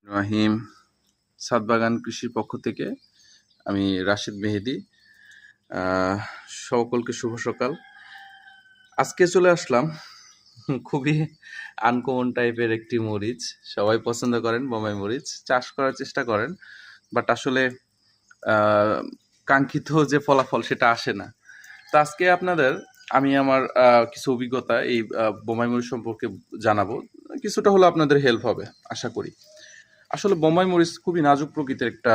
রাহিম সাতবাগান কৃষির পক্ষ থেকে আমি রাশিদ মেহেদি। সকলকে শুভ সকাল। আজকে চলে আসলাম খুবই আনকমন টাইপের একটি মরিচ। সবাই পছন্দ করেন বোম্বাই মরিচ, চাষ করার চেষ্টা করেন, বাট আসলে কাঙ্ক্ষিত যে ফলাফল সেটা আসে না। তো আজকে আপনাদের আমি আমার কিছু অভিজ্ঞতা এই বোম্বাই মরিচ সম্পর্কে জানাবো। কিছুটা হলো আপনাদের হেল্প হবে আশা করি। আসলে বোম্বাই মরিচ খুবই নাজুক প্রকৃতির একটা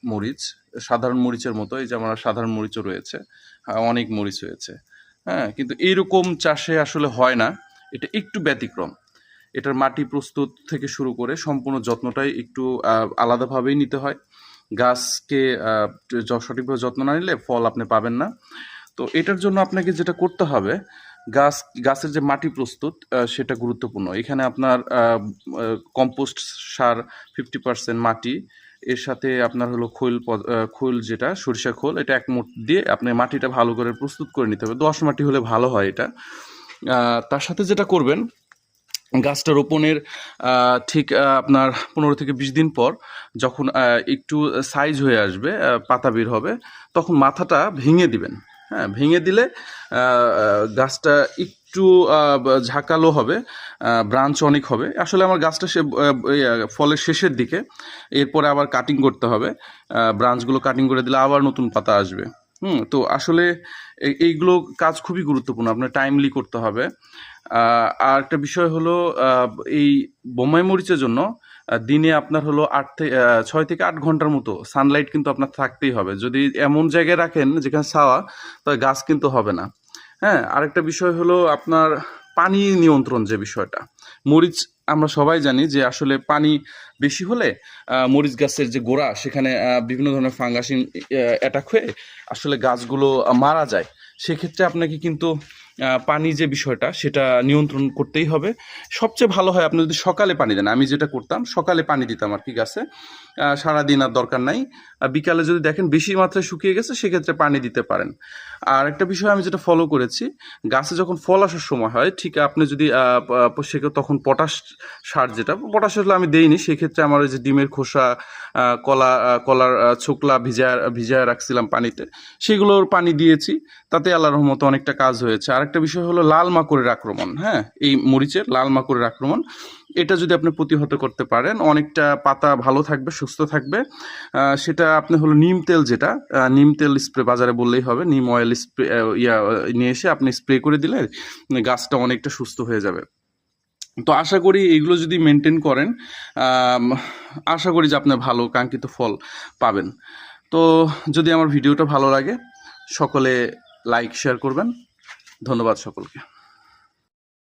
মরিচ, সাধারণ মরিচের মতো। এই যে আমার সাধারণ মরিচও রয়েছে, অনেক মরিচ হয়েছে, হ্যাঁ, কিন্তু এইরকম চাষে আসলে হয় না। এটা একটু ব্যতিক্রম। এটার মাটি প্রস্তুত থেকে শুরু করে সম্পূর্ণ যত্নটাই একটু আলাদাভাবেই নিতে হয়। গাছকে সঠিকভাবে যত্ন না নিলে ফল আপনি পাবেন না। তো এটার জন্য আপনাকে যেটা করতে হবে, গাছের যে মাটি প্রস্তুত সেটা গুরুত্বপূর্ণ। এখানে আপনার কম্পোস্ট সার 50% মাটি, এর সাথে আপনার হলো খোল যেটা সরিষা খোল, এটা এক মুঠ দিয়ে আপনি মাটিটা ভালো করে প্রস্তুত করে নিতে হবে। দোআঁশ মাটি হলে ভালো হয় এটা। তার সাথে যেটা করবেন, গাছটা রোপণের ঠিক আপনার 15 থেকে 20 দিন পর যখন একটু সাইজ হয়ে আসবে, পাতা বের হবে, তখন মাথাটা ভেঙে দিবেন। হ্যাঁ, ভেঙে দিলে গাছটা একটু ঝাঁকালো হবে, ব্রাঞ্চ অনেক হবে। আসলে আমার গাছটা ফলের শেষের দিকে, এরপরে আবার কাটিং করতে হবে। ব্রাঞ্চগুলো কাটিং করে দিলে আবার নতুন পাতা আসবে। তো আসলে এইগুলো কাজ খুবই গুরুত্বপূর্ণ, আপনার টাইমলি করতে হবে। আর একটা বিষয় হলো, এই বোম্বাই মরিচের জন্য দিনে আপনার হলো 6 থেকে 8 ঘন্টার মতো সানলাইট কিন্তু আপনার থাকতেই হবে। যদি এমন জায়গায় রাখেন যেখানে ছাওয়া, তাহলে গাছ কিন্তু হবে না। হ্যাঁ, আরেকটা বিষয় হলো আপনার পানি নিয়ন্ত্রণ যে বিষয়টা। মরিচ আমরা সবাই জানি যে আসলে পানি বেশি হলে মরিচ গাছের যে গোড়া, সেখানে বিভিন্ন ধরনের ফাঙ্গাস অ্যাটাক হয়ে আসলে গাছগুলো মারা যায়। সেক্ষেত্রে আপনাকে কিন্তু পানি যে বিষয়টা সেটা নিয়ন্ত্রণ করতেই হবে। সবচেয়ে ভালো হয় আপনি যদি সকালে পানি দেন। আমি যেটা করতাম, সকালে পানি দিতাম আর কি গাছে, সারাদিন আর দরকার নাই। বিকালে যদি দেখেন বেশি মাত্রায় শুকিয়ে গেছে, সেক্ষেত্রে পানি দিতে পারেন। আর একটা বিষয় আমি যেটা ফলো করেছি, গাছে যখন ফল আসার সময় হয়, ঠিক আপনি যদি তখন পটাশ সার, যেটা পটাশ আসলে আমি দেইনি, সেক্ষেত্রে আমার ওই যে ডিমের খোসা, কলার ছোকলা ভিজায় রাখছিলাম পানিতে, সেগুলোর পানি দিয়েছি। তাতে আল্লাহর রহমতে অনেকটা কাজ হয়েছে। আরেকটা বিষয় হলো লাল মাকড়ের আক্রমণ। হ্যাঁ, এই মরিচের লাল মাকড়ের আক্রমণ, এটা যদি আপনি প্রতিহত করতে পারেন, অনেকটা পাতা ভালো থাকবে, সুস্থ থাকবে। সেটা আপনি হলো নিম তেল, যেটা নিম তেল স্প্রে বাজারে বললেই হবে, নিম অয়েল স্প্রে নিয়ে এসে আপনি স্প্রে করে দিলে গাছটা অনেকটা সুস্থ হয়ে যাবে। তো আশা করি এইগুলো যদি মেনটেন করেন, আশা করি যে আপনি ভালো কাঙ্ক্ষিত ফল পাবেন। তো যদি আমার ভিডিওটা ভালো লাগে, সকলে লাইক শেয়ার করবেন। ধন্যবাদ সকলকে।